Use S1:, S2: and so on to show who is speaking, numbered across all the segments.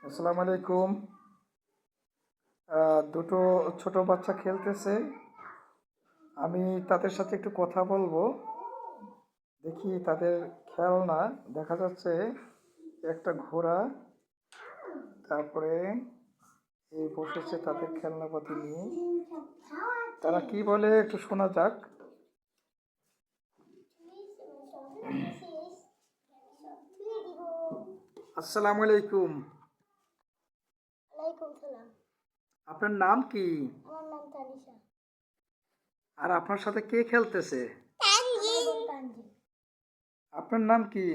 S1: আসসালামু আলাইকুম। দুটো ছোট বাচ্চা খেলতেছে। আমি তাদের সাথে একটু কথা বলবো। দেখি তাদের খেলনা দেখা যাচ্ছে একটা ঘোড়া, তারপরে এই বসেছে তাদের খেলনাপাতি নিয়ে। তারা কি বলে একটু শোনা যাক। আসসালামু আলাইকুম।
S2: ওয়ালাইকুম সালাম।
S1: আপনার নাম কি?
S2: আমার নাম তানিশা।
S1: আর আপনার সাথে কে খেলতেছে?
S2: তানজিন। তানজিন।
S1: আপনার নাম কি?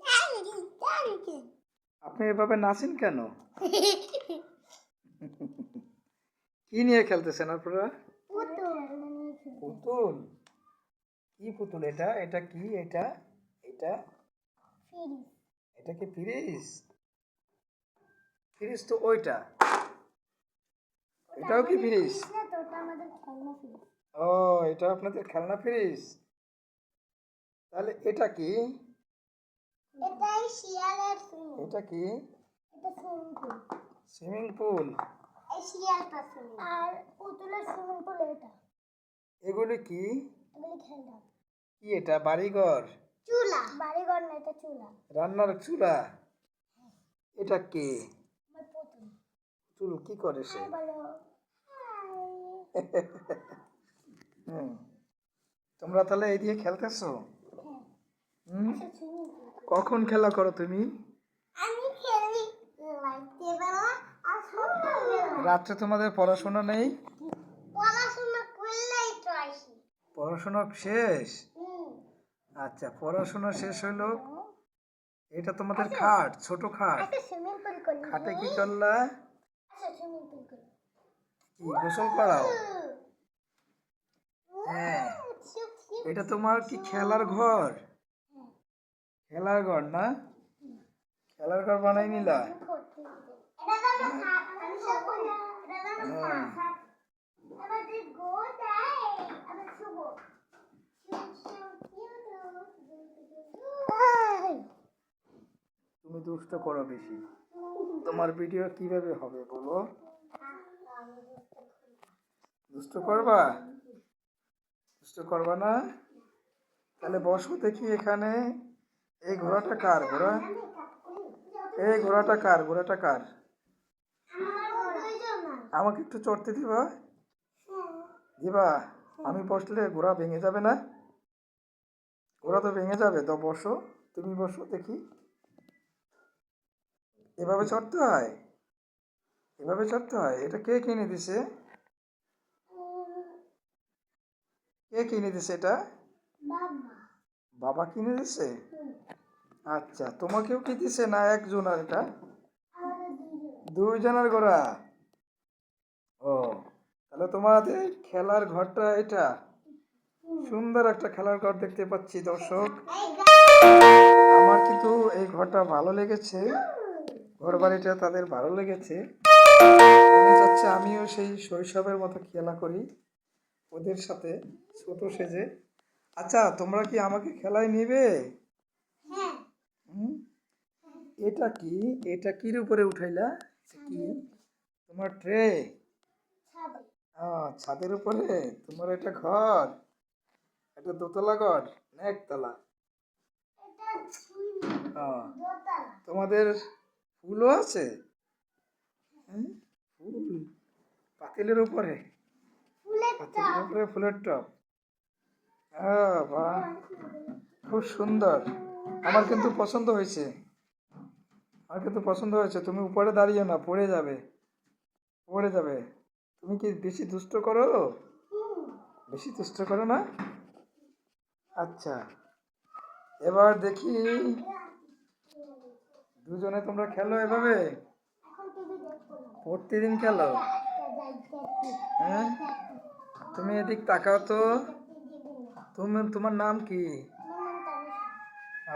S2: তানজিন। তানজিন।
S1: আপনি এভাবে নাচেন কেন? কি নিয়ে খেলতেছেন আপনারা?
S2: পুতুল।
S1: পুতুল? কি পুতুল এটা? এটা কি? এটা এটা
S2: ফ্রিজ।
S1: এটা কি ফ্রিজ? ফ্রিজ তো ওইটা। এটাও কি ফ্রিজ?
S2: না তো, ওটা আমাদের খেলনা ফ্রিজ।
S1: ও, এটা আপনাদের খেলনা ফ্রিজ। তাহলে এটা কি?
S2: এটাই শিয়ালের সুইমিং।
S1: এটা কি?
S2: এটা সুইমিং পুল।
S1: Swimming pool?
S2: এই শিয়ালটা সুইমিং। আর পুতুলের সুইমিং পুল এটা।
S1: এগুলি কি?
S2: এগুলি খেলনা।
S1: কি এটা? বাড়িঘর?
S2: চুলা। বাড়িঘর না, এটা চুলা।
S1: রান্নার চুলা? এটা কি?
S2: আমার পুতুল।
S1: পুতুল কি করে সে?
S2: হাই বলো। হাই।
S1: হুম, তোমরা তাহলে এই দিয়ে খেলতেছো?
S2: হ্যাঁ।
S1: হুম,
S2: এটা সুইমিং পুল।
S1: কখন খেলা করো তুমি?
S2: আমি খেলি রাত্রিবেলা আর সকালবেলা।
S1: রাত্রে তোমাদের পড়াশোনা নেই?
S2: পড়াশোনা করলেই তো আসি।
S1: পড়াশোনা শেষ?
S2: হুম।
S1: আচ্ছা, পড়াশোনা শেষ হলো। এটা তোমাদের খাট, ছোট খাট।
S2: আচ্ছা, সুইমিং পুল করি।
S1: খাটে কি করলা?
S2: আচ্ছা, সুইমিং পুল করি।
S1: কি গোসল করাও? হ্যাঁ। এটা তোমার কি খেলার ঘর? খেলার ঘর না? খেলার ঘর বানাই নিলা?
S2: এটা তো আমার খাট, আমি শুব না। এটা তো আমার
S1: হ্যাঁ।
S2: খাট। আমাদের গোটাই আমি শুব।
S1: তুমি দুষ্ট করো বেশি। তোমার ভিডিও কিভাবে হবে বলো? দুষ্ট করবা? দুষ্ট করবা না? তাহলে বসো দেখি এখানে। এই ঘোড়াটা কার ঘোড়া? এই ঘোড়াটা কার? ঘোড়াটা কার? আমাকে একটু চড়তে দিবা? দিবা? আমি বসলে ঘোড়া ভেঙে যাবে না? ঘোড়া তো ভেঙে যাবে। তো বসো, তুমি বসো দেখি। এভাবে চড়তে হয়? এভাবে চড়তে হয়? এটা কে কিনে দিছে? কে কিনে দিছে এটা? বাবা কিনে দিছে? আচ্ছা, তোমাকেও কি দিছে না একজনের এটা? দুইজনের ঘোড়া? ও, তাহলে তোমাদের খেলার ঘরটা এটা? সুন্দর একটা খেলার ঘর দেখতে পাচ্ছি দর্শক। আমার কিন্তু এই ঘরটা ভালো লেগেছে। ঘর বাড়িটা তাদের ভালো লেগেছে। মনে যাচ্ছে আমিও সেই শৈশবের মতো খেলা করি ওদের সাথে, ছোট সেজে। আচ্ছা, তোমরা কি আমাকে খেলায় নিবে? হুম? এটা কি? এটা কির উপরে উঠাইলা? এটা কি? তোমার ট্রে? ছাদের উপরে? তোমার এটা ঘর? এটা দোতলা ঘর না একতলা? আহ, তোমাদের ফুলও আছে? হুম? ফুল পাতিলের উপরে? পাতিলের উপরে ফুলের টব? বাহ, খুব সুন্দর। আমার কিন্তু পছন্দ হয়েছে। আমার কিন্তু পছন্দ হয়েছে। তুমি উপরে দাঁড়িয়ে না, পড়ে যাবে। পড়ে যাবে। তুমি কি বেশি দুষ্ট করো? বেশি দুষ্ট করো না? আচ্ছা, এবার দেখি দুজনে তোমরা খেলো এভাবে? প্রতিদিন খেলো? হ্যাঁ, তুমি এদিক তাকাও তো। তোমার নাম কি?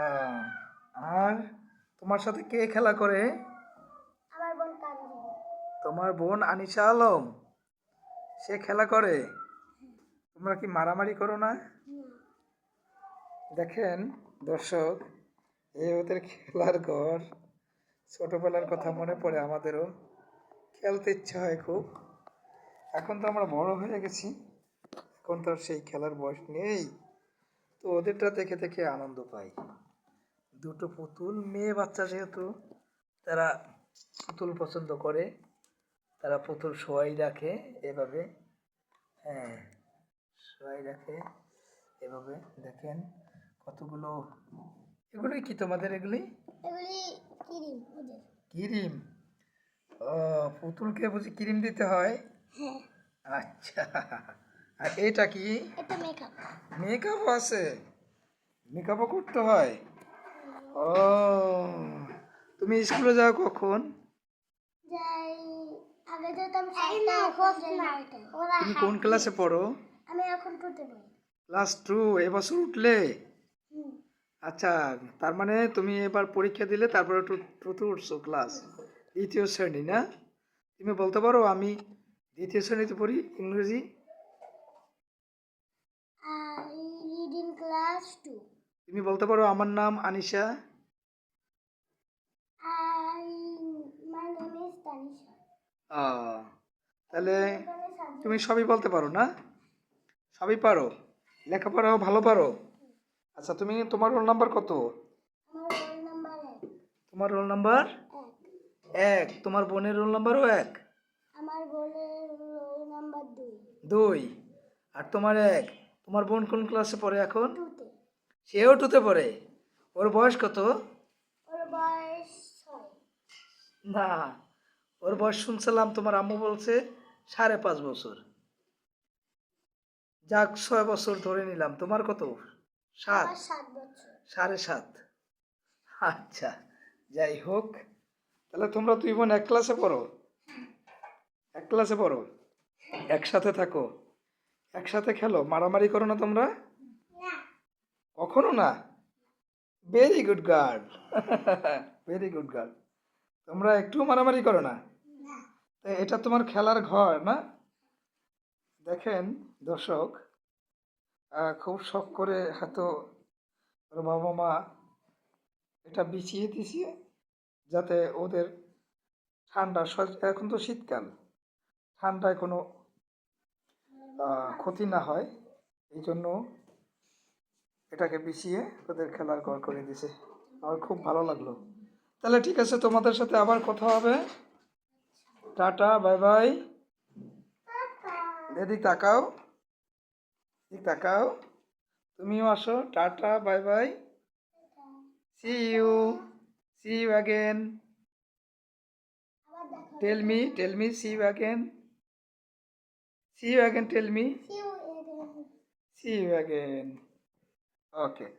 S1: আহ, আর তোমার সাথে কে খেলা করে? তোমার বোন আনিশা আলম? সে খেলা করে? তোমরা কি মারামারি করো না? দেখেন দর্শক, এই ওদের খেলার ঘর। ছোটবেলার কথা মনে পড়ে আমাদেরও, খেলতে ইচ্ছা হয় খুব। এখন তো আমরা বড় হয়ে গেছি, এখন তো আর সেই খেলার বয়স নেই। তো ওদেরটা দেখে দেখে আনন্দ পাই। দুটো পুতুল, মেয়ে বাচ্চা যেহেতু, তারা পুতুল পছন্দ করে, তারা পুতুল শোয়াই রাখে এভাবে। হ্যাঁ, শোয়াই রাখে এভাবে। দেখেন কতগুলো। এগুলোই কি তোমাদের? এগুলি
S2: এগুলি ক্রিম ওদের।
S1: ক্রিম? ও, পুতুলকে বুঝি ক্রিম দিতে হয়?
S2: হ্যাঁ,
S1: আচ্ছা। আর এটা কি?
S2: এটা মেকআপ।
S1: মেকআপও আছে? মেকআপও করতে হয়? ও, তুমি স্কুলে যাও কখন?
S2: যাই, আগে যেতাম 7টা, এখন যাই 9টা। ওরা
S1: তুমি কোন ক্লাসে পড়ো?
S2: আমি এখন 2তে পড়ি।
S1: ক্লাস 2? এবছর উঠলে?
S2: হুম।
S1: আচ্ছা, তার মানে তুমি এবার পরীক্ষা দিলে তারপরে টুতে উঠছো ক্লাস, দ্বিতীয় শ্রেণী না? তুমি বলতে পারো আমি দ্বিতীয় শ্রেণীতে পড়ি ইংরেজি?
S2: I read in class 2.
S1: তুমি বলতে পারো আমার নাম Anisha?
S2: My name is Tanisha.
S1: তাহলে তুমি সবই বলতে পারো না? সবই পারো? লেখাপড়াও ভালো পারো? আচ্ছা, তুমি তোমার রোল নাম্বার কত?
S2: আমার রোল নাম্বার 1।
S1: তোমার রোল নাম্বার 1? তোমার বোনের রোল নাম্বারও 1?
S2: আমার বোনের রোল নাম্বার 2।
S1: 2? আর তোমার 1? তোমার বোন কোন ক্লাসে পড়ে এখন?
S2: 2তে।
S1: সেও 2তে পড়ে? ওর বয়স কত?
S2: ওর বয়স 6।
S1: না, ওর বয়স শুনছিলাম তোমার আম্মু বলছে 5.5 বছর। যাক, 6 বছর ধরে নিলাম। তোমার কত? 7?
S2: আমার 7 বছর।
S1: 7.5? আচ্ছা, যাই হোক। তাহলে তোমরা দুই বোন এক ক্লাসে পড়ো? এক ক্লাসে পড়ো, একসাথে থাকো, একসাথে খেলো, মারামারি করো না তোমরা?
S2: না।
S1: কখনো না? Very good girl. Very good girl. তোমরা একটু মারামারি করো না?
S2: না।
S1: তো এটা তোমার খেলার ঘর না? দেখেন দর্শক, খুব শখ করে হয়তো ওর বাবা মা এটা বিছিয়ে দিছে, যাতে ওদের ঠান্ডা, এখন তো শীতকাল, ঠান্ডায় কোনো ক্ষতি না হয়, এই জন্য এটাকে বিছিয়ে ওদের খেলার ঘর করে দিছে। আমার খুব ভালো লাগলো। তাহলে ঠিক আছে, তোমাদের সাথে আবার কথা হবে। Tata, bye bye. এদিক তাকাও, এদিক তাকাও। তুমিও আসো। Tata, bye bye. See you, see you again.
S2: আবার দেখা
S1: tell me, see you again. See you again, tell me.
S2: See you again.
S1: See you again. Okay.